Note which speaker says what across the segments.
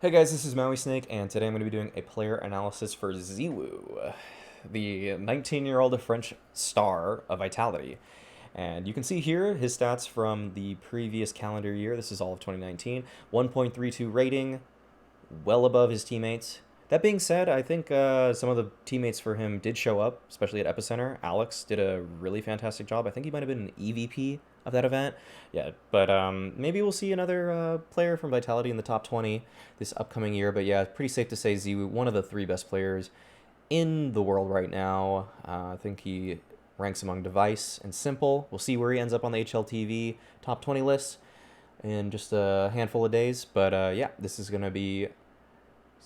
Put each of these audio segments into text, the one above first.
Speaker 1: Hey guys, this is Mauisnake, and today I'm going to be doing a player analysis for ZywOo, the 19-year-old French star of Vitality. And you can see here his stats from the previous calendar year. This is all of 2019. 1.32 rating, well above his teammates. That being said, I think some of the teammates for him did show up, especially at Epicenter. Alex did a really fantastic job. I think he might have been an EVP of that event. Yeah, but maybe we'll see another player from Vitality in the top 20 this upcoming year. But yeah, pretty safe to say ZywOo, one of the three best players in the world right now. I think he ranks among Device and Simple. We'll see where he ends up on the HLTV top 20 list in just a handful of days. But yeah, this is going to be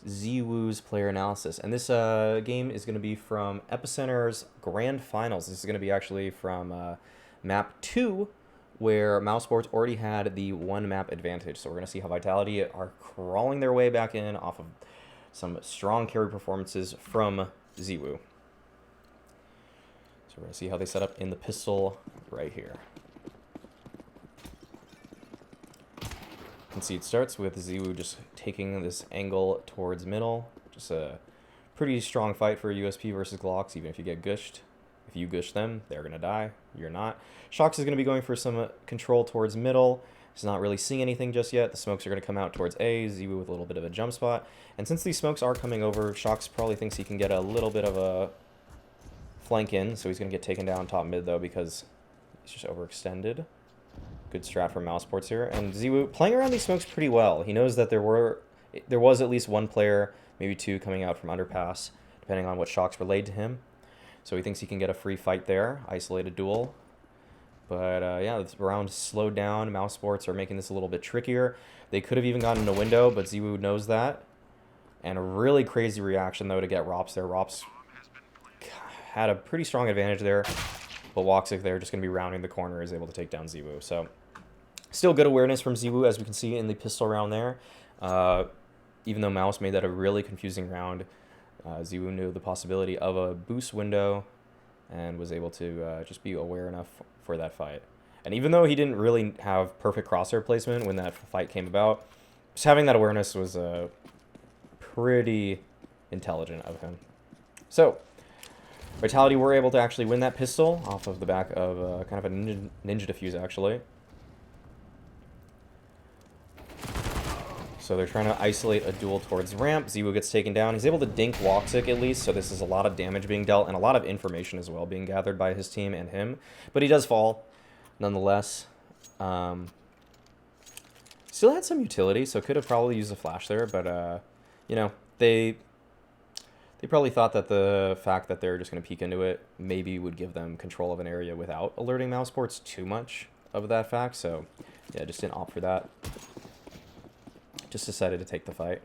Speaker 1: ZywOo's player analysis. And this game is going to be from Epicenter's Grand Finals. This is going to be actually from map 2, where Mousesports already had the one map advantage. So we're going to see how Vitality are crawling their way back in off of some strong carry performances from ZywOo. So we're going to see how they set up in the pistol right here. You can see it starts with ZywOo just taking this angle towards middle. Just a pretty strong fight for USP versus Glocks, even if you get gushed. If you gush them, they're going to die. You're not. Shox is going to be going for some control towards middle. He's not really seeing anything just yet. The smokes are going to come out towards A. ZywOo with a little bit of a jump spot. And since these smokes are coming over, Shox probably thinks he can get a little bit of a flank in. So he's going to get taken down top mid, though, because he's just overextended. Good strat from Mousesports here. And ZywOo playing around these smokes pretty well. He knows that there was at least one player, maybe two, coming out from underpass, depending on what Shox relayed to him. So he thinks he can get a free fight there, isolated duel. But yeah, this round slowed down. Mousesports are making this a little bit trickier. They could have even gotten a window, but ZywOo knows that. And a really crazy reaction, though, to get Rops there. Rops had a pretty strong advantage there, but Woxic there, just going to be rounding the corner, is able to take down ZywOo. So still good awareness from ZywOo, as we can see in the pistol round there. Even though Mouse made that a really confusing round, ZywOo knew the possibility of a boost window and was able to just be aware enough for that fight. And even though he didn't really have perfect crosshair placement when that fight came about, just having that awareness was pretty intelligent of him. So Vitality were able to actually win that pistol off of the back of kind of a ninja defuse, actually. So they're trying to isolate a duel towards ramp. ZywOo gets taken down. He's able to dink Woxic at least, so this is a lot of damage being dealt and a lot of information as well being gathered by his team and him. But he does fall, nonetheless. Still had some utility, so could have probably used a flash there, but, you know, they probably thought that the fact that they're just going to peek into it maybe would give them control of an area without alerting Mousesports too much of that fact, so yeah, just didn't opt for that. Just decided to take the fight.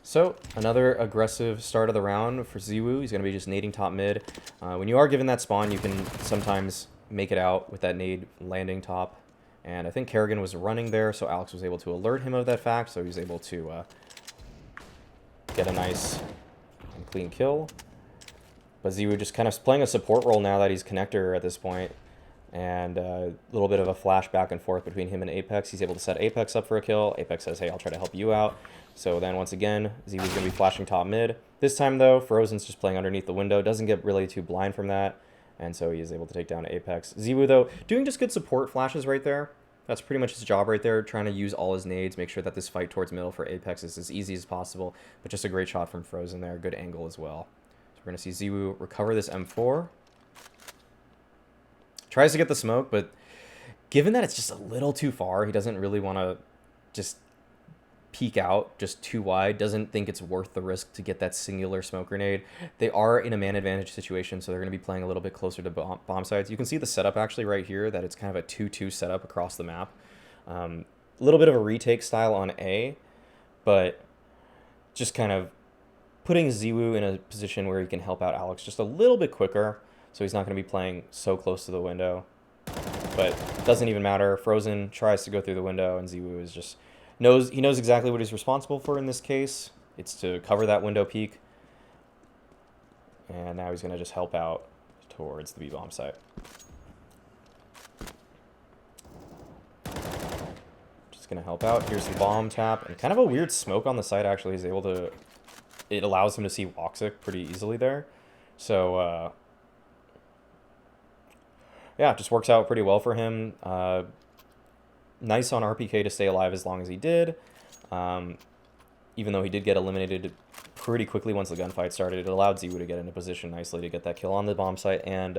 Speaker 1: So, another aggressive start of the round for ZywOo. He's going to be just nading top mid. When you are given that spawn, you can sometimes make it out with that nade landing top. And I think Kerrigan was running there, so Alex was able to alert him of that fact, so he was able to get a nice and clean kill. But ZywOo just kind of playing a support role now that he's connector at this point. And a little bit of a flash back and forth between him and Apex. He's able to set Apex up for a kill. Apex says, hey, I'll try to help you out. So then once again, ZywOo's going to be flashing top mid. This time, though, Frozen's just playing underneath the window. Doesn't get really too blind from that. And so he is able to take down Apex. ZywOo, though, doing just good support flashes right there. That's pretty much his job right there, trying to use all his nades, make sure that this fight towards middle for Apex is as easy as possible. But just a great shot from Frozen there. Good angle as well. So we're going to see ZywOo recover this M4. Tries to get the smoke, but given that it's just a little too far, he doesn't really want to just peek out just too wide, doesn't think it's worth the risk to get that singular smoke grenade. They are in a man advantage situation, so they're going to be playing a little bit closer to bomb sites. You can see the setup actually right here, that it's kind of a 2-2 setup across the map. A little bit of a retake style on A, but just kind of putting ZywOo in a position where he can help out Alex just a little bit quicker. So he's not going to be playing so close to the window. But it doesn't even matter. Frozen tries to go through the window, and ZywOo is just knows exactly what he's responsible for in this case. It's to cover that window peak. And now he's going to just help out towards the B-bomb site. Just gonna help out. Here's the bomb tap, and kind of a weird smoke on the side. Actually, he's able to. It allows him to see Woxic pretty easily there. So yeah, it just works out pretty well for him. Nice on RPK to stay alive as long as he did. Even though he did get eliminated pretty quickly once the gunfight started, it allowed ZywOo to get into position nicely to get that kill on the bomb site, and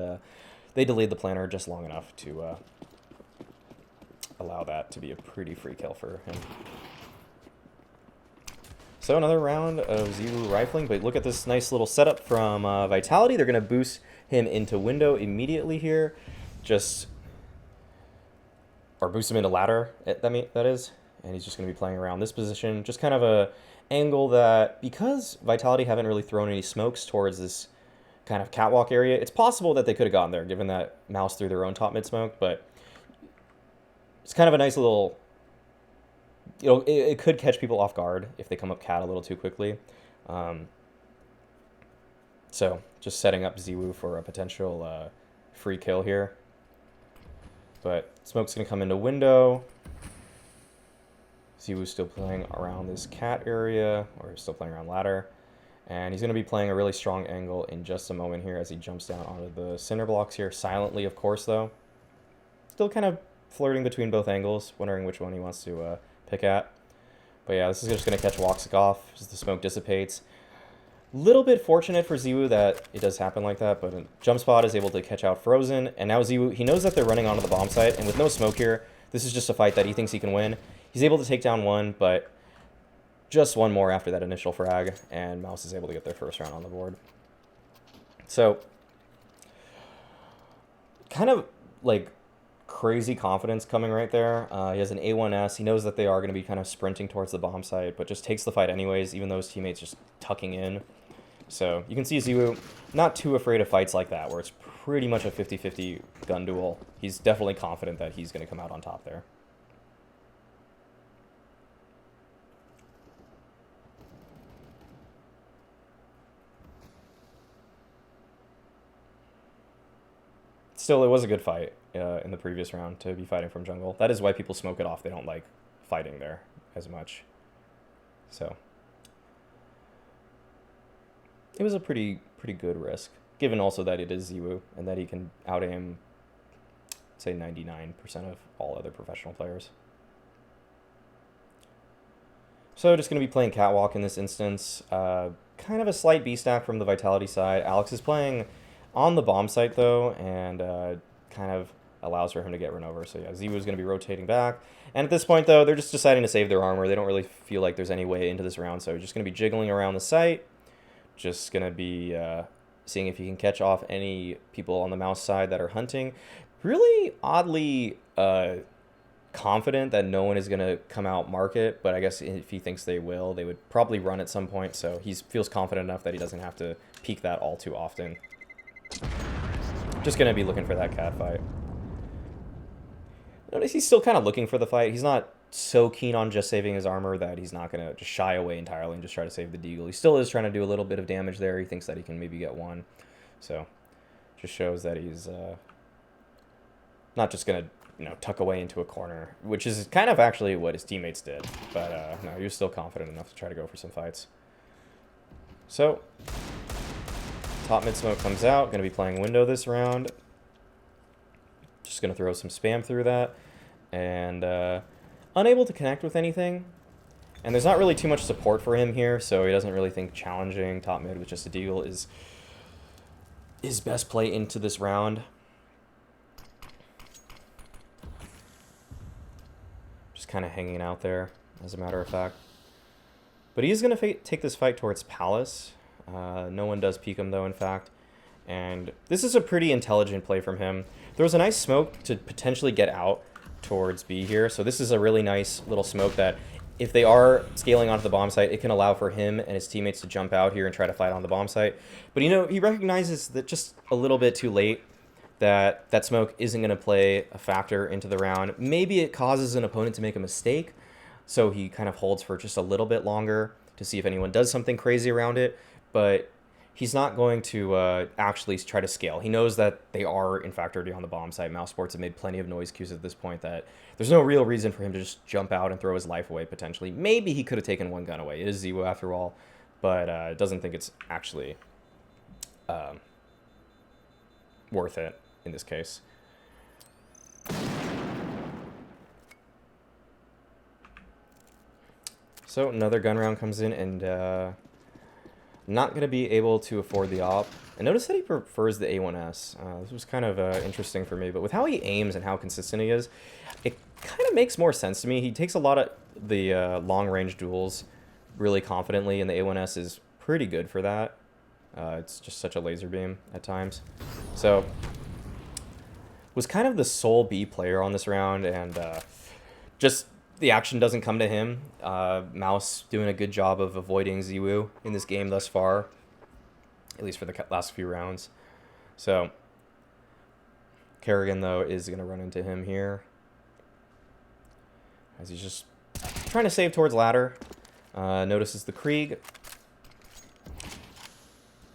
Speaker 1: they delayed the planner just long enough to allow that to be a pretty free kill for him. So another round of ZywOo rifling, but look at this nice little setup from Vitality. They're going to boost him into window immediately here. Or boost him into ladder, that is. And he's just going to be playing around this position. Just kind of a angle that, because Vitality haven't really thrown any smokes towards this kind of catwalk area, it's possible that they could have gotten there, given that Maus threw their own top mid smoke, but it's kind of a nice little, you know, it could catch people off guard if they come up cat a little too quickly. So just setting up ZywOo for a potential free kill here. But smoke's going to come into window. ZywOo's still playing around this cat area, or still playing around ladder. And he's going to be playing a really strong angle in just a moment here as he jumps down onto the cinder blocks here. Silently, of course, though. Still kind of flirting between both angles, wondering which one he wants to pick at. But yeah, this is just going to catch Woxic off as the smoke dissipates. Little bit fortunate for ZywOo that it does happen like that, but Jump Spot is able to catch out Frozen, and now ZywOo, he knows that they're running onto the bomb site, and with no smoke here, this is just a fight that he thinks he can win. He's able to take down one, but just one more after that initial frag, and Maus is able to get their first round on the board. So, kind of like crazy confidence coming right there. He has an A1S. He knows that they are going to be kind of sprinting towards the bomb site, but just takes the fight anyways, even though his teammates just tucking in. So you can see ZywOo not too afraid of fights like that, where it's pretty much a 50-50 gun duel. He's definitely confident that he's going to come out on top there. Still, it was a good fight in the previous round to be fighting from jungle. That is why people smoke it off. They don't like fighting there as much. So it was a pretty good risk, given also that it is ZywOo and that he can out-aim, say, 99% of all other professional players. So just going to be playing Catwalk in this instance. Kind of a slight B-stack from the Vitality side. Alex is playing on the bomb site, though, and kind of allows for him to get run over. So yeah, ZywOo is going to be rotating back. And at this point, though, they're just deciding to save their armor. They don't really feel like there's any way into this round, so just going to be jiggling around the site. Just going to be seeing if he can catch off any people on the Maus side that are hunting. Really oddly confident that no one is going to come out market, but I guess if he thinks they will, they would probably run at some point, so he feels confident enough that he doesn't have to peek that all too often. Just going to be looking for that cat fight. Notice he's still kind of looking for the fight. He's not so keen on just saving his armor that he's not going to just shy away entirely and just try to save the deagle. He still is trying to do a little bit of damage there. He thinks that he can maybe get one. So just shows that he's not just going to tuck away into a corner, which is kind of actually what his teammates did. But no, he was still confident enough to try to go for some fights. So top mid smoke comes out. Going to be playing window this round. Just going to throw some spam through that. And unable to connect with anything. And there's not really too much support for him here, so he doesn't really think challenging top mid with just a deagle is his best play into this round. Just kind of hanging out there, as a matter of fact. But he is going to take this fight towards Palace. No one does peek him, though, in fact. And this is a pretty intelligent play from him. There was a nice smoke to potentially get out towards B here. So this is a really nice little smoke that if they are scaling onto the bomb site, it can allow for him and his teammates to jump out here and try to fight on the bomb site. But, he recognizes that just a little bit too late that that smoke isn't going to play a factor into the round. Maybe it causes an opponent to make a mistake, so he kind of holds for just a little bit longer to see if anyone does something crazy around it. But he's not going to actually try to scale. He knows that they are, in fact, already on the bomb site. Mouse Sports have made plenty of noise cues at this point that there's no real reason for him to just jump out and throw his life away, potentially. Maybe he could have taken one gun away. It is ZywOo, after all, but doesn't think it's actually worth it in this case. So another gun round comes in, and not going to be able to afford the op. And notice that he prefers the A1S. This was kind of interesting for me, but with how he aims and how consistent he is, it kind of makes more sense to me. He takes a lot of the long-range duels really confidently, and the A1S is pretty good for that. It's just such a laser beam at times. So, was kind of the sole B player on this round, and just the action doesn't come to him. Maus doing a good job of avoiding ZywOo in this game thus far, at least for the last few rounds. So, Kerrigan, though, is going to run into him here, as he's just trying to save towards ladder. Notices the Krieg.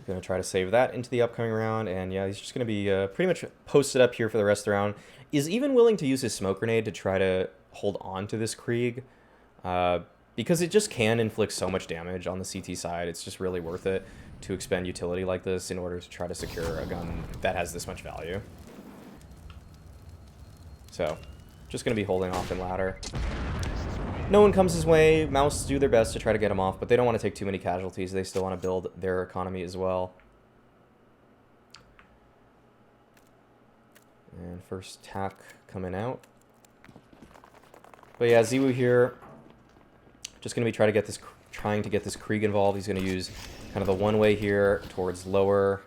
Speaker 1: Going to try to save that into the upcoming round, and yeah, he's just going to be pretty much posted up here for the rest of the round. Is even willing to use his smoke grenade to try to hold on to this Krieg, because it just can inflict so much damage on the CT side. It's just really worth it to expend utility like this in order to try to secure a gun that has this much value. So, just going to be holding off in ladder. No one comes his way. Maus do their best to try to get him off, but they don't want to take too many casualties. They still want to build their economy as well. And first tack coming out. But yeah, ZywOo here, just going to be trying to get this Krieg involved. He's going to use kind of the one-way here towards lower.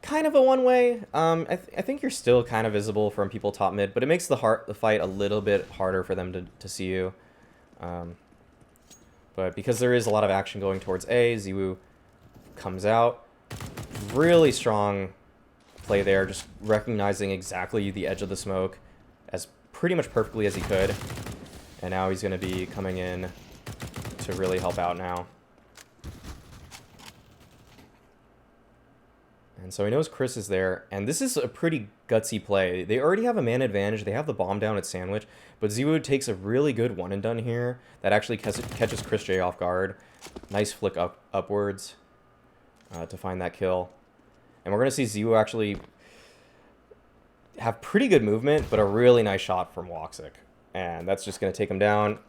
Speaker 1: Kind of a one-way. I think you're still kind of visible from people top mid, but it makes the fight a little bit harder for them to see you. But because there is a lot of action going towards A, ZywOo comes out. Really strong play there, just recognizing exactly the edge of the smoke as pretty much perfectly as he could. And now he's going to be coming in to really help out now. And so he knows Chris is there, and this is a pretty gutsy play. They already have a man advantage. They have the bomb down at Sandwich, but ZywOo takes a really good one and done here that actually catches Chris J off guard. Nice flick upwards to find that kill. And we're going to see ZywOo actually have pretty good movement, but a really nice shot from Woxic. And that's just going to take him down.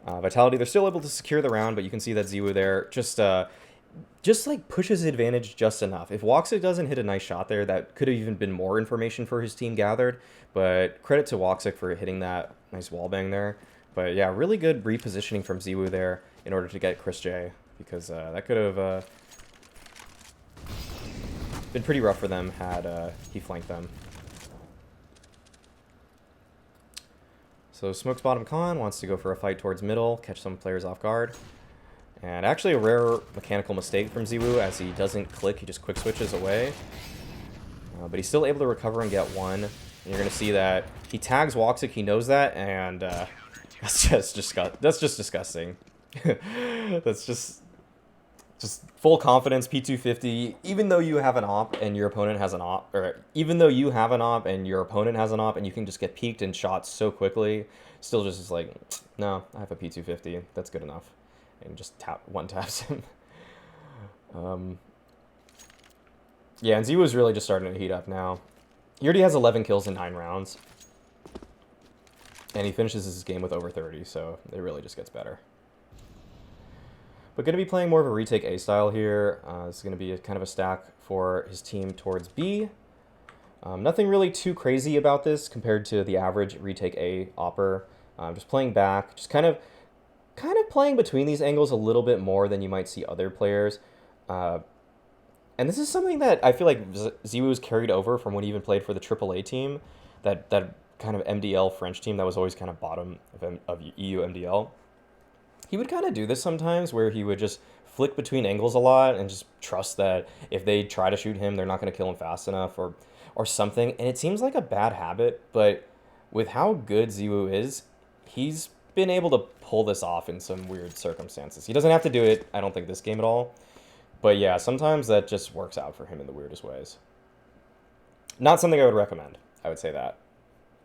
Speaker 1: Vitality, they're still able to secure the round, but you can see that ZywOo there just like pushes his advantage just enough. If Woxic doesn't hit a nice shot there, that could have even been more information for his team gathered. But credit to Woxic for hitting that nice wallbang there. But yeah, really good repositioning from ZywOo there in order to get Chris J, because that could have been pretty rough for them had he flanked them. So Smokes bottom con wants to go for a fight towards middle, catch some players off guard. And actually a rare mechanical mistake from ZywOo, as he doesn't click, he just quick switches away. But he's still able to recover and get one. And you're going to see that he tags Woxic, he knows that, and that's just disgusting. That's just full confidence, P250, even though you have an op and your opponent has an op, or even though you have an op and your opponent has an op, and you can just get peeked and shot so quickly, still just is like, no, I have a P250, that's good enough. And just one taps him. Yeah, and ZywOo's really just starting to heat up now. He already has 11 kills in 9 rounds. And he finishes his game with over 30, so it really just gets better. But going to be playing more of a retake A style here. This is going to be kind of a stack for his team towards B. Nothing really too crazy about this compared to the average retake A opper. Just playing back, just kind of playing between these angles a little bit more than you might see other players. And this is something that I feel like ZywOo's carried over from when he even played for the AAA team, that kind of MDL French team that was always kind of bottom of EU MDL. He would kind of do this sometimes, where he would just flick between angles a lot and just trust that if they try to shoot him, they're not going to kill him fast enough or something. And it seems like a bad habit, but with how good ZywOo is, he's been able to pull this off in some weird circumstances. He doesn't have to do it, I don't think, this game at all. But yeah, sometimes that just works out for him in the weirdest ways. Not something I would recommend. I would say that.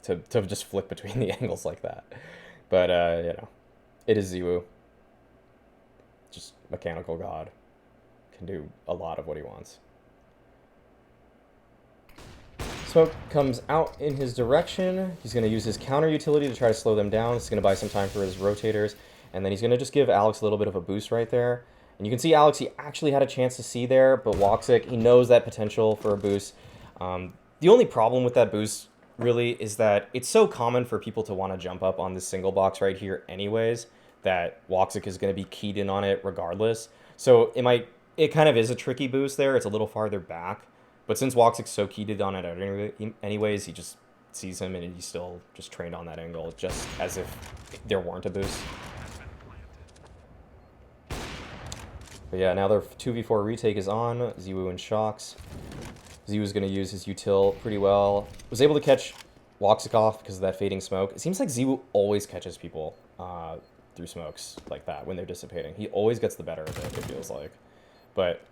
Speaker 1: To just flick between the angles like that. But, you know, it is ZywOo. Just mechanical god. Can do a lot of what he wants. Smoke comes out in his direction. He's going to use his counter utility to try to slow them down. He's going to buy some time for his rotators. And then he's going to just give Alex a little bit of a boost right there. And you can see Alex, he actually had a chance to see there, but Woxic, he knows that potential for a boost. The only problem with that boost, really, is that it's so common for people to want to jump up on this single box right here anyways, that Woxic is going to be keyed in on it regardless. So it kind of is a tricky boost there. It's a little farther back. But since Woxic's so keyed in on it anyways, he just sees him and he's still just trained on that angle, just as if there weren't a boost. But yeah, now their 2v4 retake is on. ZywOo and Shocks. ZywOo's going to use his util pretty well. Was able to catch Woxic off because of that fading smoke. It seems like ZywOo always catches people through smokes like that when they're dissipating. He always gets the better of it, it feels like. But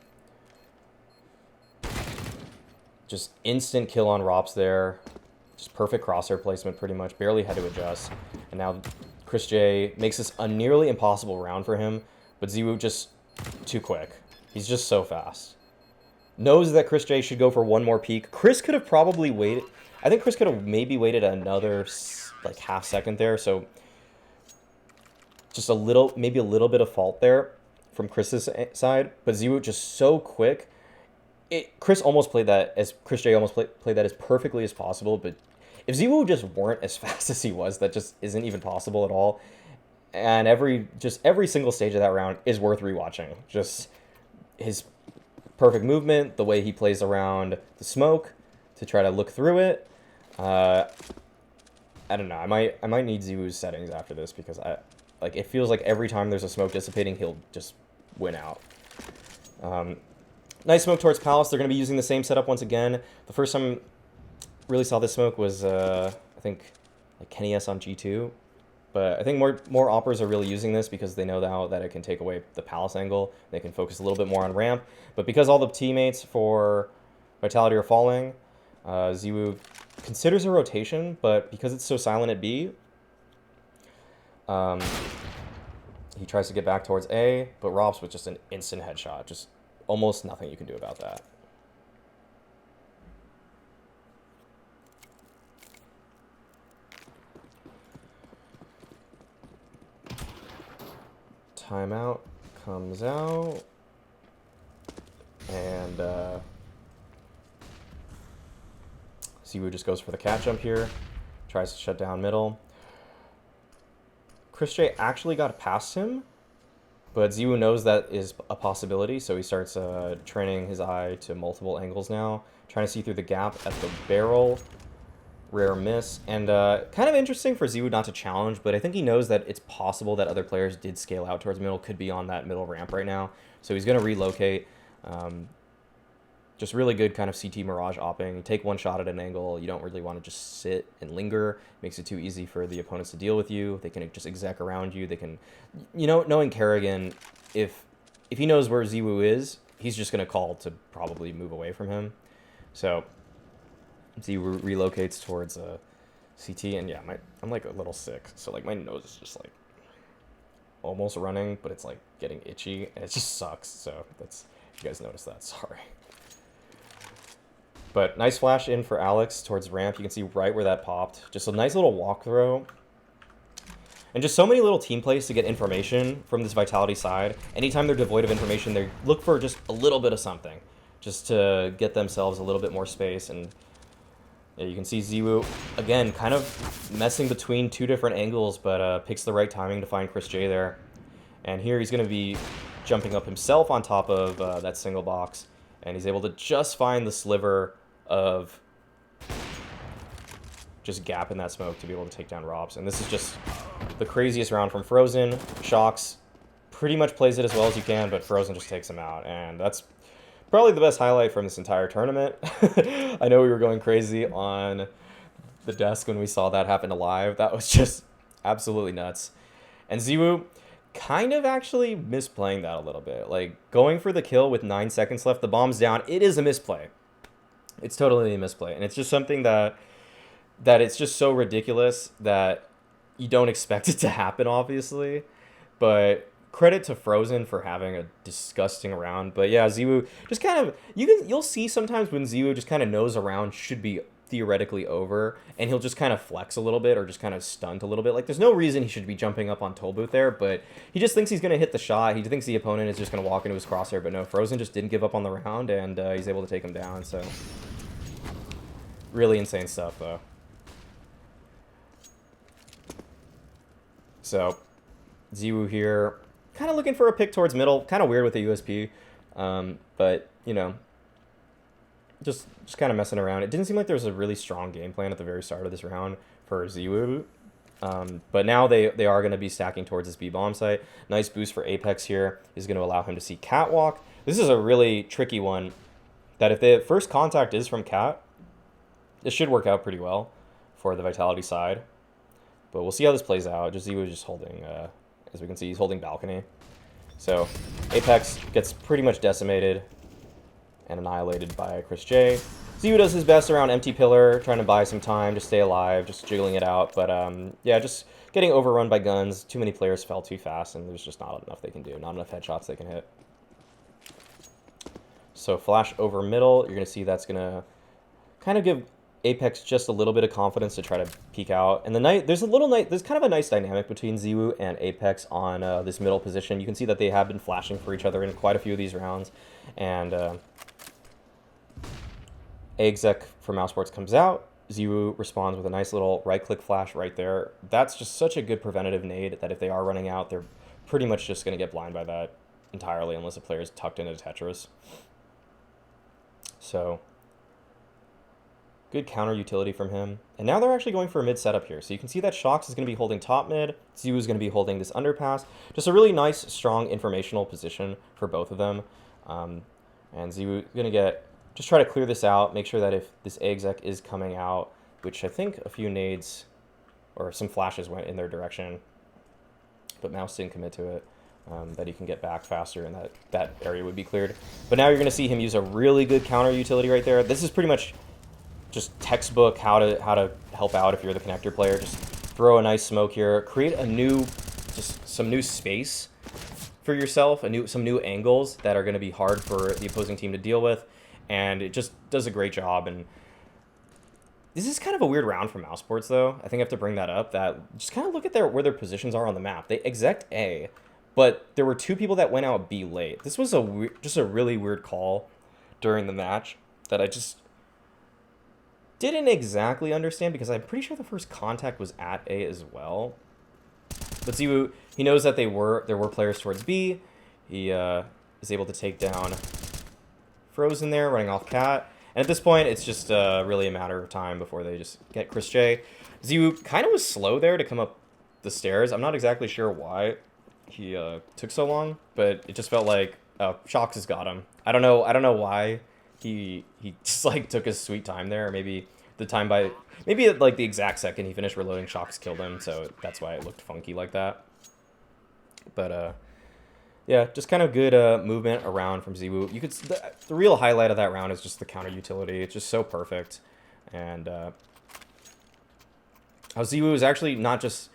Speaker 1: just instant kill on Rops there. Just perfect crosshair placement pretty much. Barely had to adjust. And now Chris J makes this a nearly impossible round for him. But ZywOo just too quick. He's just so fast. Knows that Chris J should go for one more peek. Chris could have probably waited. I think Chris could have maybe waited another like half second there. So just maybe a little bit of fault there from Chris's side. But ZywOo just so quick. Chris J almost played that as perfectly as possible. But if ZywOo just weren't as fast as he was, that just isn't even possible at all. And every single stage of that round is worth rewatching. Just his perfect movement, the way he plays around the smoke to try to look through it. I don't know. I might need ZywOo's settings after this because it feels like every time there's a smoke dissipating, he'll just win out. Nice smoke towards Palace. They're going to be using the same setup once again. The first time really saw this smoke was I think like Kenny S on G2. But I think more operas are really using this because they know now that it can take away the Palace angle. They can focus a little bit more on ramp. But because all the teammates for Vitality are falling, ZywOo considers a rotation, but because it's so silent at B, he tries to get back towards A, but Robs with just an instant headshot. Just almost nothing you can do about that. Timeout comes out, and ZywOo just goes for the cat jump here, tries to shut down middle. Chris J actually got past him, but ZywOo knows that is a possibility, so he starts training his eye to multiple angles now, trying to see through the gap at the barrel. Rare miss, and kind of interesting for ZywOo not to challenge, but I think he knows that it's possible that other players did scale out towards middle, could be on that middle ramp right now, so he's going to relocate. Just really good kind of CT Mirage opping. Take one shot at an angle, you don't really want to just sit and linger. Makes it too easy for the opponents to deal with you. They can just exec around you. They can, knowing Kerrigan, if he knows where ZywOo is, he's just going to call to probably move away from him. So ZywOo relocates towards CT, and yeah, I'm like a little sick, so like my nose is just like almost running, but it's like getting itchy, and it just sucks. So that's, if you guys noticed that, sorry. But nice flash in for Alex towards ramp. You can see right where that popped. Just a nice little walk throw. And just so many little team plays to get information from this Vitality side. Anytime they're devoid of information, they look for just a little bit of something, just to get themselves a little bit more space. And yeah, you can see ZywOo, again, kind of messing between two different angles, but picks the right timing to find Chris J there. And here he's going to be jumping up himself on top of that single box. And he's able to just find the sliver of just gap in that smoke to be able to take down Robs. And this is just the craziest round from Frozen. Shocks pretty much plays it as well as you can, but Frozen just takes him out. And that's probably the best highlight from this entire tournament. I know we were going crazy on the desk when we saw that happen live. That was just absolutely nuts. And ZywOo kind of actually misplaying that a little bit. Like, going for the kill with 9 seconds left, the bomb's down, it is a misplay. It's totally a misplay. And it's just something that it's just so ridiculous that you don't expect it to happen, obviously. But credit to Frozen for having a disgusting round. But yeah, ZywOo just kind of, you'll see sometimes when ZywOo just kind of knows a round should be theoretically over, and he'll just kind of flex a little bit or just kind of stunt a little bit. Like, there's no reason he should be jumping up on Tollbooth there, but he just thinks he's going to hit the shot. He thinks the opponent is just going to walk into his crosshair, but no, Frozen just didn't give up on the round, and he's able to take him down. So really insane stuff, though. So ZywOo here, kind of looking for a pick towards middle. Kind of weird with the USP, but, you know, just kind of messing around. It didn't seem like there was a really strong game plan at the very start of this round for ZywOo. But now they are going to be stacking towards this B-bomb site. Nice boost for Apex here is going to allow him to see Catwalk. This is a really tricky one that if the first contact is from Cat, it should work out pretty well for the Vitality side. But we'll see how this plays out. Just ZywOo just holding, as we can see, he's holding balcony. So Apex gets pretty much decimated and annihilated by Chris J. ZywOo does his best around empty pillar, trying to buy some time to stay alive, just jiggling it out. But yeah, just getting overrun by guns. Too many players fell too fast, and there's just not enough they can do. Not enough headshots they can hit. So flash over middle, you're going to see that's going to kind of give Apex just a little bit of confidence to try to peek out. And there's kind of a nice dynamic between ZywOo and Apex on this middle position. You can see that they have been flashing for each other in quite a few of these rounds. And Exec for Mousesports comes out. ZywOo responds with a nice little right-click flash right there. That's just such a good preventative nade that if they are running out, they're pretty much just going to get blind by that entirely unless a player is tucked into Tetris. So good counter utility from him. And now they're actually going for a mid setup here. So you can see that Shox is going to be holding top mid. ZywOo is going to be holding this underpass. Just a really nice, strong informational position for both of them. And ZywOo is going to just try to clear this out, make sure that if this exec is coming out, which I think a few nades or some flashes went in their direction, but Mouse didn't commit to it, that he can get back faster and that area would be cleared. But now you're going to see him use a really good counter utility right there. This is pretty much just textbook how to help out if you're the connector player. Just throw a nice smoke here, create some new space for yourself, some new angles that are going to be hard for the opposing team to deal with, and it just does a great job. And this is kind of a weird round for Mousesports, though. I think I have to bring that up. That just kind of look at where their positions are on the map. They exec A, but there were two people that went out B late. This was just a really weird call during the match that I just didn't exactly understand, because I'm pretty sure the first contact was at A as well. But ZywOo, he knows that there were players towards B. He is able to take down Frozen there, running off Cat. And at this point, it's just really a matter of time before they just get Chris J. ZywOo kind of was slow there to come up the stairs. I'm not exactly sure why he took so long, but it just felt like Shox has got him. I don't know why he just like took his sweet time there. Or maybe at like the exact second he finished reloading, Shox killed him, so that's why it looked funky like that. But yeah, just kind of good movement around from ZywOo. The real highlight of that round is just the counter utility. It's just so perfect. And how ZywOo is actually not just,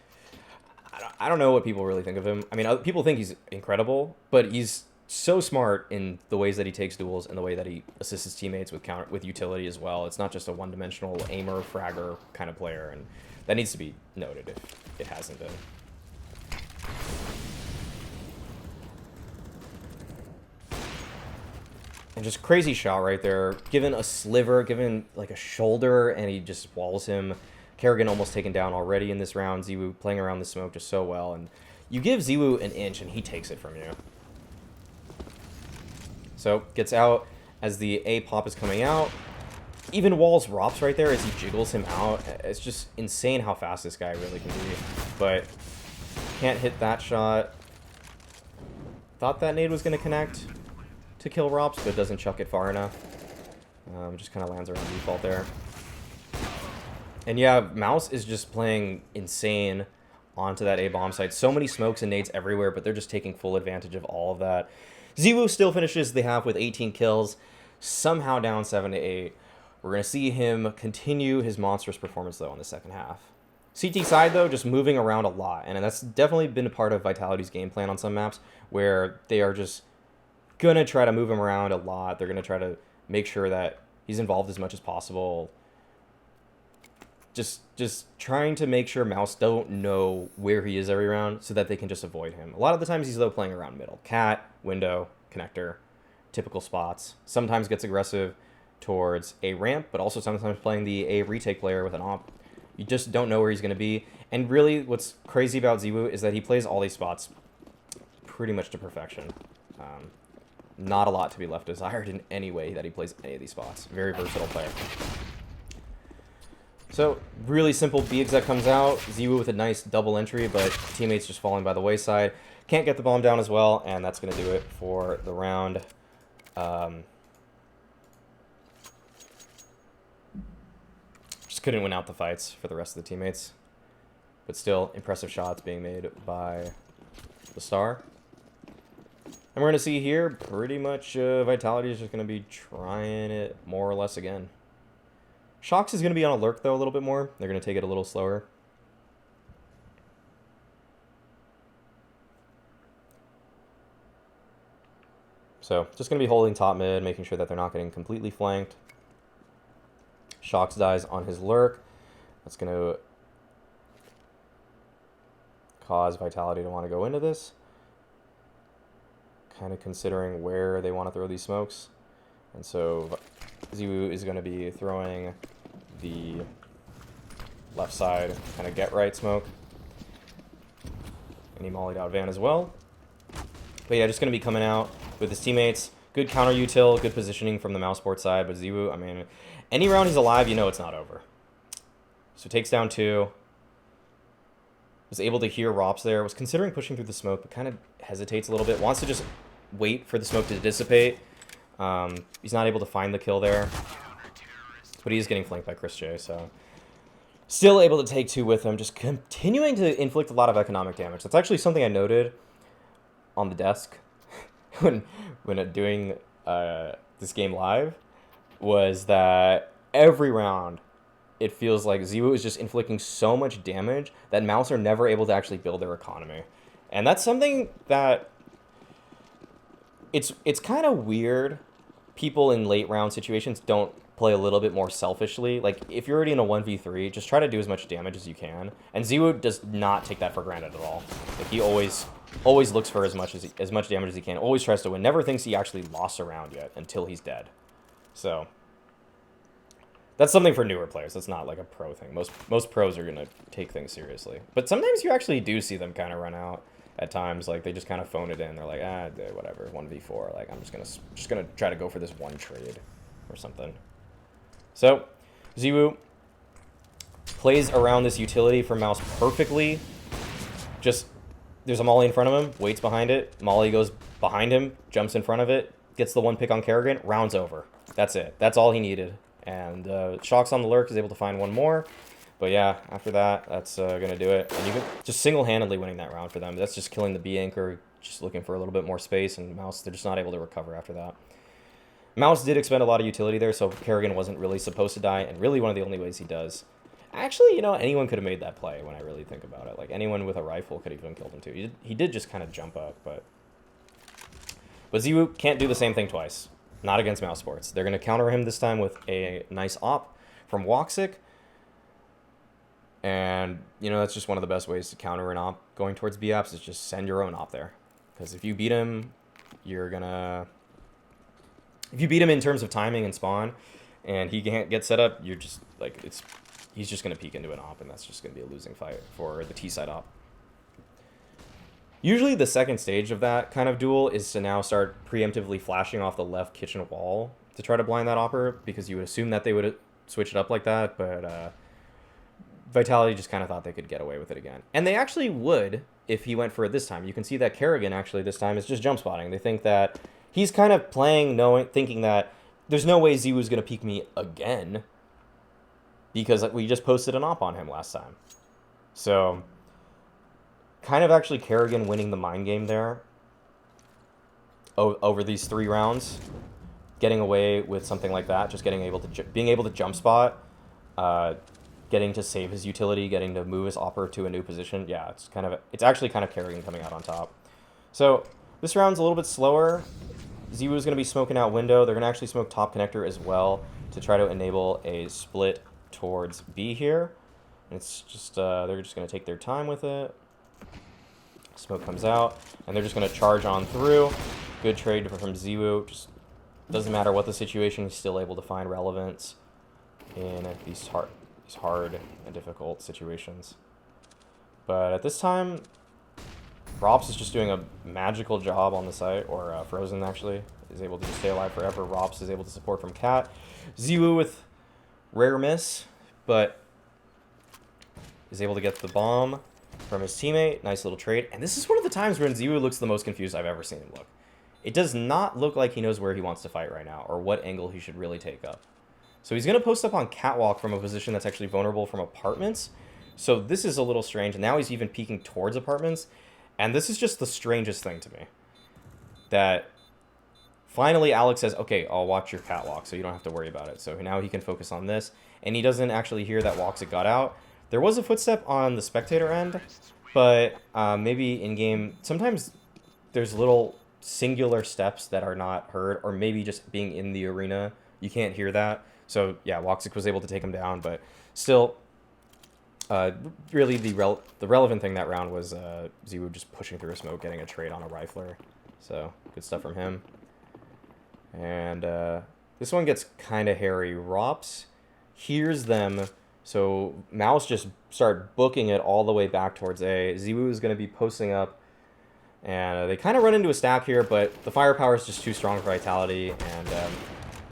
Speaker 1: I don't know what people really think of him. I mean, people think he's incredible, but he's so smart in the ways that he takes duels and the way that he assists his teammates with utility as well. It's not just a one-dimensional aimer, fragger kind of player, and that needs to be noted if it hasn't been. And just crazy shot right there. Given a sliver, given like a shoulder, and he just walls him. Kerrigan almost taken down already in this round. ZywOo playing around the smoke just so well. And you give ZywOo an inch, and he takes it from you. So gets out as the A pop is coming out. Even walls Rops right there as he jiggles him out. It's just insane how fast this guy really can be. But can't hit that shot. Thought that nade was going to connect to kill Rops, but doesn't chuck it far enough. Just kind of lands around default there. And yeah, Mouse is just playing insane onto that A bomb site. So many smokes and nades everywhere, but they're just taking full advantage of all of that. ZywOo still finishes the half with 18 kills, somehow down 7 to 8. We're going to see him continue his monstrous performance, though, in the second half. CT side, though, just moving around a lot, and that's definitely been a part of Vitality's game plan on some maps, where they are just going to try to move him around a lot. They're going to try to make sure that he's involved as much as possible. Just trying to make sure Maus don't know where he is every round so that they can just avoid him. A lot of the times he's, though, playing around middle. Cat, window, connector, typical spots. Sometimes gets aggressive towards a ramp, but also sometimes playing the A retake player with an op. You just don't know where he's going to be. And really, what's crazy about ZywOo is that he plays all these spots pretty much to perfection. Not a lot to be left desired in any way that he plays any of these spots. Very versatile player. So, really simple B exec comes out. ZywOo with a nice double entry, but teammates just falling by the wayside. Can't get the bomb down as well, and that's going to do it for the round. Just couldn't win out the fights for the rest of the teammates. But still, impressive shots being made by the star. And we're going to see here, pretty much Vitality is just going to be trying it more or less again. Shox is going to be on a lurk, though, a little bit more. They're going to take it a little slower. So, just going to be holding top mid, making sure that they're not getting completely flanked. Shox dies on his lurk. That's going to cause Vitality to want to go into this. Kind of considering where they want to throw these smokes. And so ZywOo is going to be throwing the left side kind of get right smoke. And he mollied out Van as well. But yeah, just going to be coming out with his teammates. Good counter util, good positioning from the Mausport side. But ZywOo, I mean, any round he's alive, you know it's not over. So takes down 2. Was able to hear Rops there. Was considering pushing through the smoke, but kind of hesitates a little bit. Wants to just wait for the smoke to dissipate. He's not able to find the kill there. But he is getting flanked by Chris J, so... Still able to take 2 with him. Just continuing to inflict a lot of economic damage. That's actually something I noted on the desk when doing this game live. Was that every round, it feels like ZywOo is just inflicting so much damage that Maus are never able to actually build their economy. And that's something that... It's kind of weird. People in late round situations don't play a little bit more selfishly. Like, if you're already in a 1v3, just try to do as much damage as you can. And ZywOo does not take that for granted at all. Like, he always looks for as much damage as he can. Always tries to win. Never thinks he actually lost a round yet until he's dead. So, that's something for newer players. That's not like a pro thing. Most pros are going to take things seriously. But sometimes you actually do see them kind of run out at times. Like, they just kind of phone it in. They're like, whatever, 1v4. Like, I'm just gonna try to go for this one trade or something. So, ZywOo plays around this utility for Maus perfectly. Just, there's a Molly in front of him, waits behind it. Molly goes behind him, jumps in front of it, gets the one pick on Kerrigan, round's over. That's it. That's all he needed. And Shox on the lurk is able to find one more. But yeah, after that, that's going to do it. And you can just single-handedly winning that round for them. That's just killing the B anchor, just looking for a little bit more space, and Maus, they're just not able to recover after that. Maus did expend a lot of utility there, so Kerrigan wasn't really supposed to die, and really one of the only ways he does. Actually, you know, anyone could have made that play when I really think about it. Like, anyone with a rifle could have even killed him too. He did just kind of jump up, but ZywOo can't do the same thing twice. Not against Mausports. They're going to counter him this time with a nice op from Woxic. And, you know, that's just one of the best ways to counter an op going towards B-apps is just send your own op there. Because if you beat him, you're going to... If you beat him in terms of timing and spawn, and he can't get set up, you're just, like, he's just going to peek into an op, and that's just going to be a losing fight for the T-side op. Usually the second stage of that kind of duel is to now start preemptively flashing off the left kitchen wall to try to blind that opper, because you would assume that they would switch it up like that, but Vitality just kind of thought they could get away with it again. And they actually would if he went for it this time. You can see that Kerrigan actually this time is just jump spotting. They think that he's kind of playing, thinking that there's no way ZywOo's going to peek me again because we just posted an op on him last time. So kind of actually Kerrigan winning the mind game there over these 3 rounds. Getting away with something like that, just being able to jump spot, getting to save his utility, getting to move his opper to a new position. Yeah, it's actually kind of Kerrigan coming out on top. So this round's a little bit slower. ZywOo is going to be smoking out window. They're going to actually smoke top connector as well to try to enable a split towards B here. And it's just they're just going to take their time with it. Smoke comes out, and they're just going to charge on through. Good trade from ZywOo. Just doesn't matter what the situation, he's still able to find relevance in these hard and difficult situations. But at this time, Rops is just doing a magical job on the site, or Frozen actually, is able to just stay alive forever. Rops is able to support from Cat. ZywOo with rare miss, but is able to get the bomb from his teammate. Nice little trade. And this is one of the times when ZywOo looks the most confused I've ever seen him look. It does not look like he knows where he wants to fight right now, or what angle he should really take up. So he's going to post up on Catwalk from a position that's actually vulnerable from apartments. So this is a little strange. And now he's even peeking towards apartments. And this is just the strangest thing to me. That finally Alex says, okay, I'll watch your Catwalk, so you don't have to worry about it. So now he can focus on this. And he doesn't actually hear that Woxic got out. There was a footstep on the spectator end, but maybe in-game, sometimes there's little singular steps that are not heard, or maybe just being in the arena, you can't hear that. So yeah, Woxic was able to take him down, but still, really the relevant thing that round was ZywOo just pushing through a smoke, getting a trade on a rifler. So good stuff from him. And this one gets kind of hairy. Rops hears them, so Maus just start booking it all the way back towards A. ZywOo is going to be posting up, and they kind of run into a stack here, but the firepower is just too strong for Vitality, and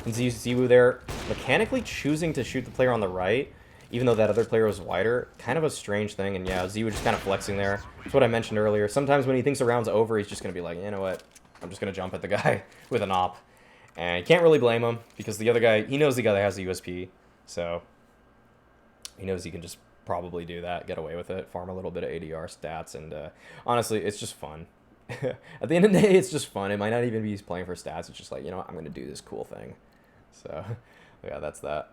Speaker 1: ZywOo there mechanically choosing to shoot the player on the right, even though that other player was wider. Kind of a strange thing, and yeah, ZywOo just kind of flexing there. That's what I mentioned earlier. Sometimes when he thinks a round's over, he's just going to be like, you know what, I'm just going to jump at the guy with an op. And you can't really blame him, because the other guy, he knows the guy has a USP, so he knows he can just probably do that, get away with it, farm a little bit of ADR stats, and honestly, it's just fun. At the end of the day, it's just fun. It might not even be playing for stats. It's just like, you know what, I'm going to do this cool thing. So, yeah, that's that.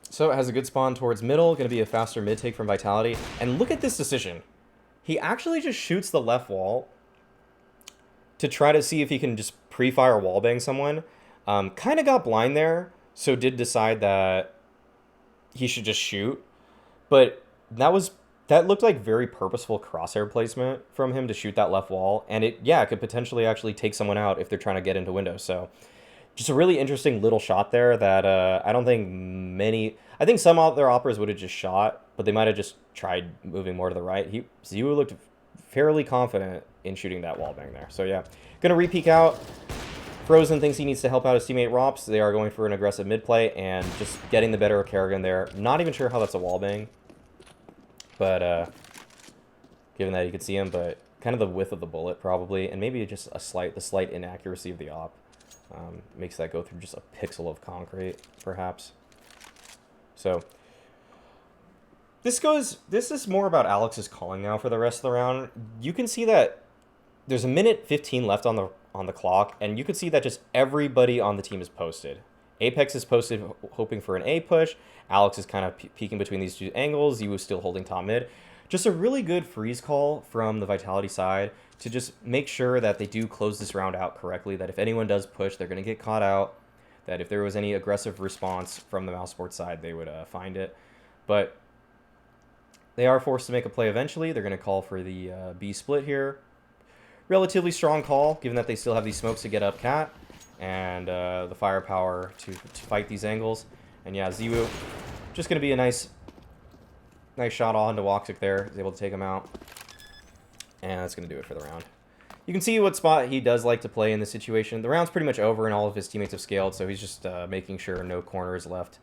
Speaker 1: So it has a good spawn towards middle. Going to be a faster mid take from Vitality. And look at this decision. He actually just shoots the left wall to try to see if he can just pre-fire wallbang someone. Kind of got blind there, so did decide that he should just shoot. But that looked like very purposeful crosshair placement from him to shoot that left wall. And it could potentially actually take someone out if they're trying to get into window. So just a really interesting little shot there that I don't think I think some other operas would have just shot, but they might have just tried moving more to the right. ZywOo looked fairly confident in shooting that wallbang there. So yeah, gonna re-peek out. Frozen thinks he needs to help out his teammate Rops. They are going for an aggressive mid play and just getting the better of Kerrigan there. Not even sure how that's a wallbang, but given that you could see him, but kind of the width of the bullet probably, and maybe just the slight inaccuracy of the op makes that go through just a pixel of concrete, perhaps. So this is more about Alex's calling now for the rest of the round. You can see that there's a minute 15 left on the clock, and you can see that just everybody on the team is posted. Apex is posted hoping for an A push. Alex is kind of peeking between these two angles. ZywOo still holding top mid. Just a really good freeze call from the Vitality side to just make sure that they do close this round out correctly, that if anyone does push, they're going to get caught out, that if there was any aggressive response from the Mausport side, they would find it. But they are forced to make a play eventually. They're going to call for the B split here. Relatively strong call, given that they still have these smokes to get up Cat, and the firepower to fight these angles. And yeah, ZywOo just going to be a nice shot on to Woxic there. He's able to take him out. And that's going to do it for the round. You can see what spot he does like to play in this situation. The round's pretty much over and all of his teammates have scaled, so he's just making sure no corner is left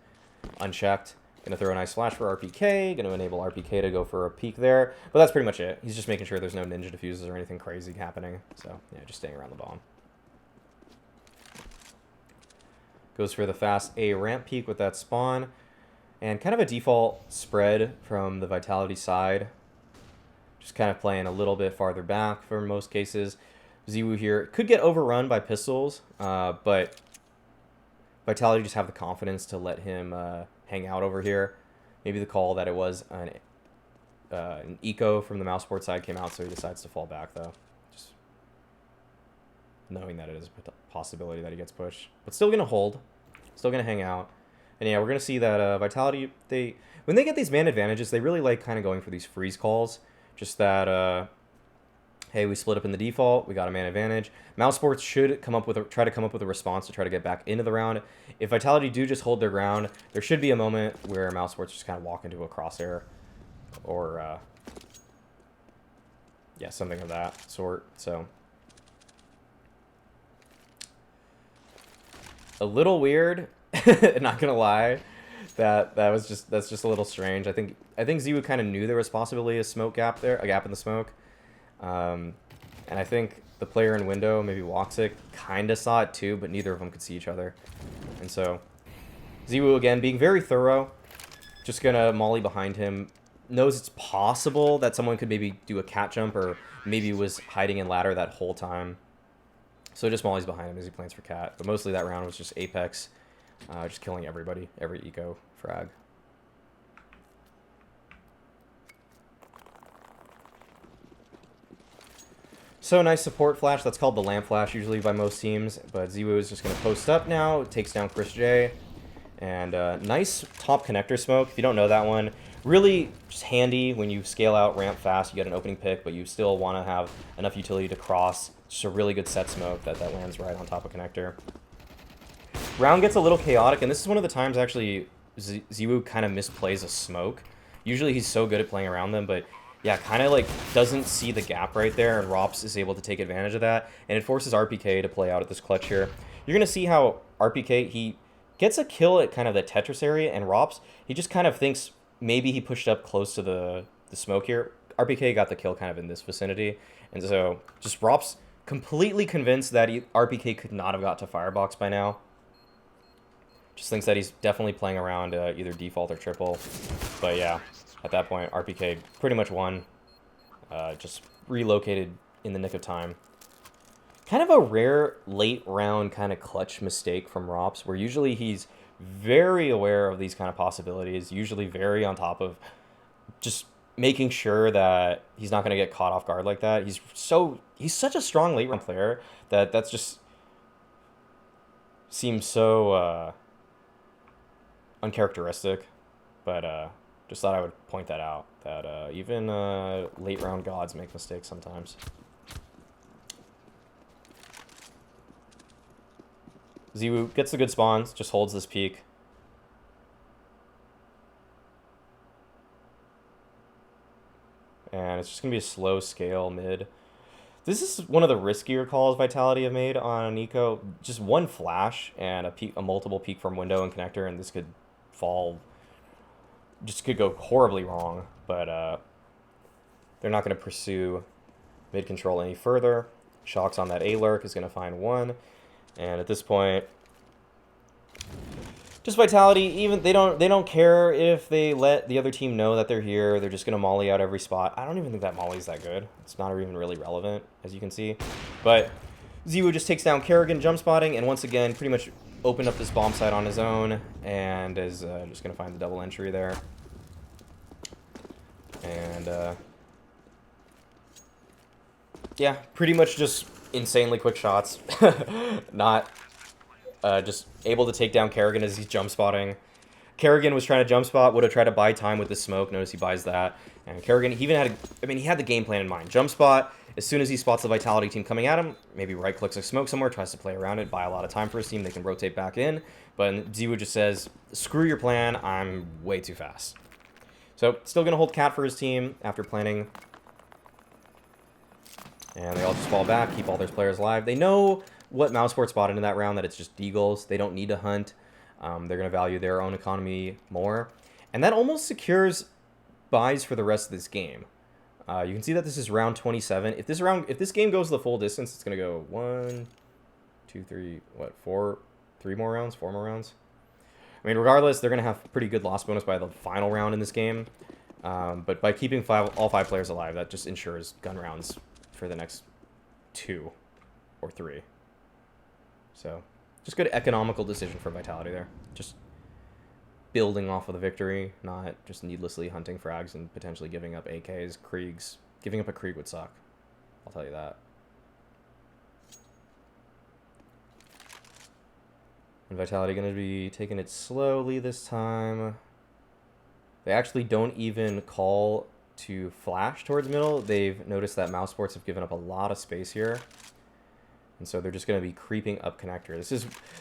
Speaker 1: unchecked. Going to throw a nice flash for RPK. Going to enable RPK to go for a peek there. But that's pretty much it. He's just making sure there's no ninja diffuses or anything crazy happening. So, yeah, just staying around the bomb. Goes for the fast A ramp peek with that spawn. And kind of a default spread from the Vitality side. Just kind of playing a little bit farther back for most cases. ZywOo here could get overrun by pistols, but Vitality just have the confidence to let him hang out over here. Maybe the call that it was an eco from the Mouseport side came out, so he decides to fall back, though. Just knowing that it is a possibility that he gets pushed. But still going to hold. Still going to hang out. And yeah, we're going to see that Vitality, when they get these man advantages, they really like kind of going for these freeze calls. Just that, hey, we split up in the default, we got a man advantage. Mousesports should try to come up with a response to try to get back into the round. If Vitality do just hold their ground, there should be a moment where Mousesports just kind of walk into a crosshair. Or, yeah, something of that sort. So, a little weird, not gonna lie. That's just a little strange. I think ZywOo kind of knew there was possibly a smoke gap there, a gap in the smoke. And I think the player in window, maybe Woxic, kind of saw it too, but neither of them could see each other. And so, ZywOo again being very thorough, just gonna molly behind him. Knows it's possible that someone could maybe do a cat jump or maybe was hiding in ladder that whole time. So just mollies behind him as he plans for cat. But mostly that round was just Apex, just killing everybody, every eco frag. So nice support flash. That's called the lamp flash usually by most teams. But ZywOo is just going to post up now. Takes down Chris J. And nice top connector smoke. If you don't know that one, really just handy when you scale out ramp fast. You get an opening pick, but you still want to have enough utility to cross. Just a really good set smoke that lands right on top of connector. Round gets a little chaotic, and this is one of the times actually ZywOo kind of misplays a smoke. Usually he's so good at playing around them, but yeah, kind of like doesn't see the gap right there, and Rops is able to take advantage of that, and it forces RPK to play out at this clutch here. You're going to see how RPK, he gets a kill at kind of the Tetris area, and Rops, he just kind of thinks maybe he pushed up close to the smoke here. RPK got the kill kind of in this vicinity, and so just Rops completely convinced that RPK could not have got to Firebox by now. Just thinks that he's definitely playing around either default or triple. But yeah, at that point, RPK pretty much won. Just relocated in the nick of time. Kind of a rare late round kind of clutch mistake from Rops, where usually he's very aware of these kind of possibilities, usually very on top of just making sure that he's not going to get caught off guard like that. He's such a strong late round player that's just seems so uncharacteristic. But just thought I would point that out, that even late round gods make mistakes sometimes. ZywOo gets the good spawns, just holds this peak. And it's just going to be a slow scale mid. This is one of the riskier calls Vitality have made on Eco. Just one flash and a multiple peek from window and connector, and this could fall, just could go horribly wrong. But they're not going to pursue mid control any further. Shocks on that A lurk is going to find one. And at this point, just Vitality, even they don't care if they let the other team know that they're here. They're just gonna molly out every spot. I don't even think that molly's that good. It's not even really relevant, as you can see. But ZywOo just takes down Kerrigan jump spotting, and once again, pretty much opened up this bomb site on his own, and is just gonna find the double entry there. And yeah, pretty much just insanely quick shots. Not just able to take down Kerrigan as he's jump spotting. Kerrigan was trying to jump spot, would have tried to buy time with the smoke. Notice he buys that. And Kerrigan, he even had, he had the game plan in mind. Jump spot, as soon as he spots the Vitality team coming at him, maybe right clicks a smoke somewhere, tries to play around it, buy a lot of time for his team, they can rotate back in. But ZywOo just says, screw your plan, I'm way too fast. So, still going to hold Cat for his team after planning. And they all just fall back, keep all their players alive. They know what Mouisesport spotted in that round, that it's just deagles. They don't need to hunt. They're going to value their own economy more. And that almost secures buys for the rest of this game. You can see that this is round 27. If this game goes the full distance, it's going to go 1, 2, 3, 4 more rounds? 4 more rounds? I mean, regardless, they're going to have pretty good loss bonus by the final round in this game. But by keeping all 5 players alive, that just ensures gun rounds for the next 2 or 3. So, just good economical decision for Vitality there. Just building off of the victory, not just needlessly hunting frags and potentially giving up AKs, Kriegs. Giving up a Krieg would suck. I'll tell you that. And Vitality going to be taking it slowly this time. They actually don't even call to flash towards middle. They've noticed that Mouse Sports have given up a lot of space here. And so they're just going to be creeping up connector.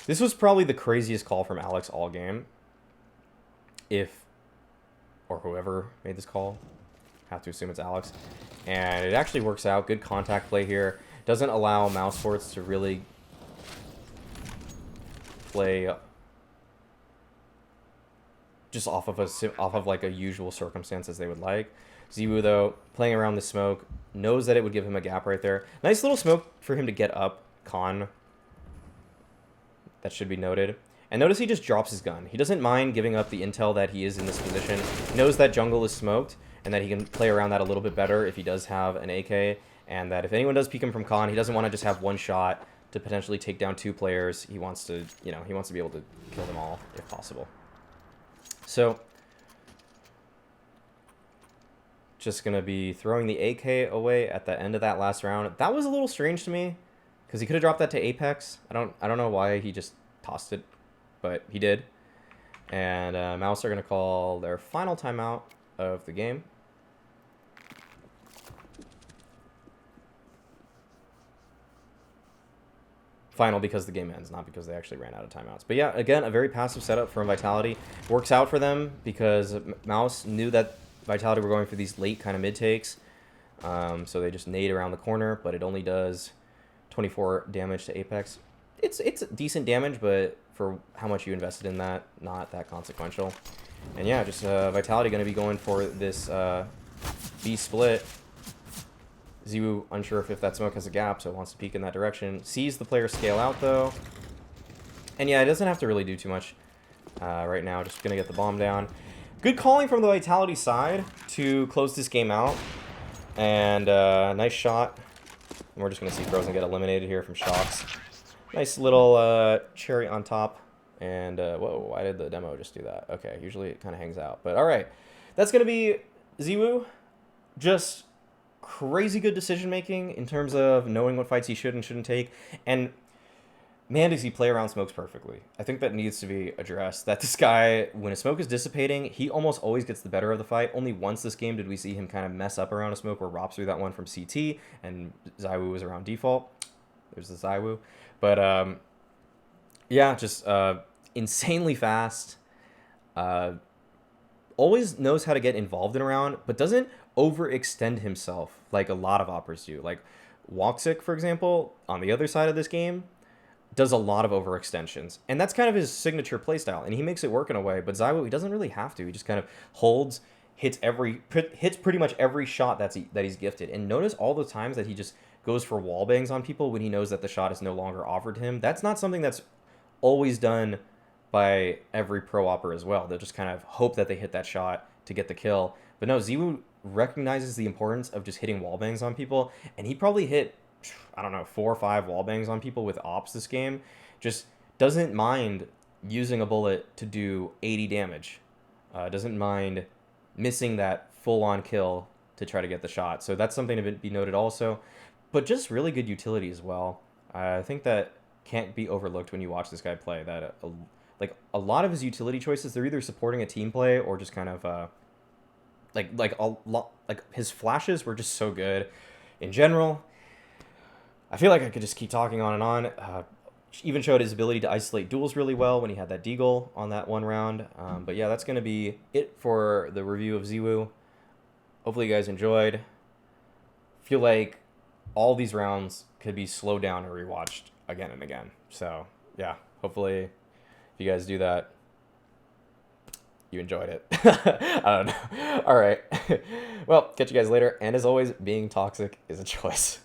Speaker 1: This was probably the craziest call from Alex all game. Or whoever made this call. Have to assume it's Alex. And it actually works out. Good contact play here. Doesn't allow Mouse Sports to really play just off of like a usual circumstance as they would like. ZywOo, though, playing around the smoke, knows that it would give him a gap right there. Nice little smoke for him to get up. Con. That should be noted. And notice he just drops his gun. He doesn't mind giving up the intel that he is in this position. He knows that jungle is smoked and that he can play around that a little bit better if he does have an AK. And that if anyone does peek him from Con, he doesn't want to just have one shot to potentially take down 2 players. He wants to, he wants to be able to kill them all if possible. So, just going to be throwing the AK away at the end of that last round. That was a little strange to me because he could have dropped that to Apex. I don't know why he just tossed it, but he did. And Mouse are going to call their final timeout of the game. Final because the game ends, not because they actually ran out of timeouts. But yeah, again, a very passive setup from Vitality. Works out for them because Mouse knew that Vitality were going for these late kind of mid takes. So they just nade around the corner, but it only does 24 damage to Apex. It's decent damage, but for how much you invested in that, not that consequential. And yeah, just Vitality going to be going for this B split. ZywOo unsure if that smoke has a gap, so wants to peek in that direction. Sees the player scale out, though. And yeah, it doesn't have to really do too much right now. Just going to get the bomb down. Good calling from the Vitality side to close this game out. And nice shot. And we're just going to see Frozen get eliminated here from Shocks. Nice little cherry on top. And, whoa, why did the demo just do that? Okay, usually it kind of hangs out. But, all right. That's going to be ZywOo. Just crazy good decision making in terms of knowing what fights he should and shouldn't take, and man, does he play around smokes perfectly. I think that needs to be addressed, that this guy, when a smoke is dissipating, he almost always gets the better of the fight. Only once this game did we see him kind of mess up around a smoke, where Rob threw that one from CT and ZywOo was around default. There's the ZywOo. But yeah, just insanely fast, always knows how to get involved in a round, but doesn't overextend himself like a lot of operas do. Like Woxic, for example, on the other side of this game, does a lot of overextensions. And that's kind of his signature playstyle, and he makes it work in a way. But ZywOo, he doesn't really have to. He just kind of holds, hits pretty much every shot that he's gifted. And notice all the times that he just goes for wall bangs on people when he knows that the shot is no longer offered to him. That's not something that's always done by every pro opera as well. They'll just kind of hope that they hit that shot to get the kill. But no, ZywOo recognizes the importance of just hitting wall bangs on people, and he probably hit, I don't know, 4 or 5 wall bangs on people with ops this game. Just doesn't mind using a bullet to do 80 damage. Doesn't mind missing that full-on kill to try to get the shot. So that's something to be noted also. But just really good utility as well. I think that can't be overlooked when you watch this guy play. That like a lot of his utility choices, they're either supporting a team play or just kind of like his flashes were just so good in general. I feel like I could just keep talking on and on. Even showed his ability to isolate duels really well when he had that deagle on that one round. But yeah, that's going to be it for the review of ZywOo. Hopefully you guys enjoyed. Feel like all these rounds could be slowed down and rewatched again and again. So yeah, hopefully if you guys do that, you enjoyed it. I don't know. All right. Well, catch you guys later. And as always, being toxic is a choice.